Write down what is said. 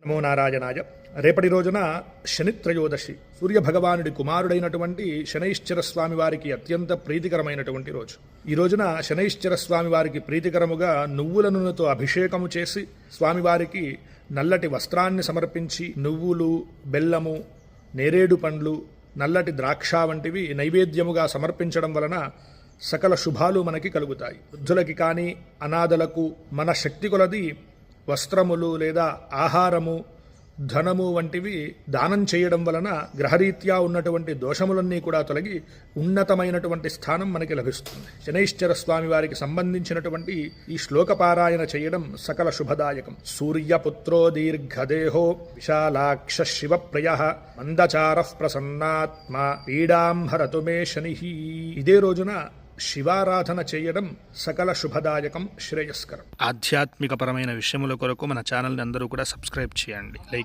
నమో నారాయణాయ. రేపటి రోజున శనిత్రయోదశి, సూర్యభగవానుడి కుమారుడైనటువంటి శనైశ్చర స్వామి వారికి అత్యంత ప్రీతికరమైనటువంటి రోజు. ఈ రోజున శనైశ్చర స్వామి వారికి ప్రీతికరముగా నువ్వుల నూనెతో అభిషేకము చేసి స్వామివారికి నల్లటి వస్త్రాన్ని సమర్పించి నువ్వులు, బెల్లము, నేరేడు పండ్లు, నల్లటి ద్రాక్ష వంటివి నైవేద్యముగా సమర్పించడం వలన సకల శుభాలు మనకి కలుగుతాయి. వృద్ధులకి కానీ అనాథలకు మన శక్తి కొలది వస్త్రములు లేదా ఆహారము, ధనము వంటివి దానం చేయడం వలన గ్రహరీత్యా ఉన్నటువంటి దోషములన్నీ కూడా తొలగి ఉన్నతమైనటువంటి స్థానం మనకి లభిస్తుంది. శనైశ్చర స్వామి వారికి సంబంధించినటువంటి ఈ శ్లోకపారాయణ చేయడం సకల శుభదాయకం. సూర్యపుత్రో దీర్ఘదేహో విశాలాక్ష శివప్రియ మందచార ప్రసన్నాత్మ పీడాం హరతు మే శని. ఇదే రోజున శివారాధన చేయడం సకల శుభదాయకం, శ్రేయస్కరం. ఆధ్యాత్మికపరమైన విషయముల కొరకు మన ఛానల్ని అందరూ కూడా సబ్స్క్రైబ్ చేయండి.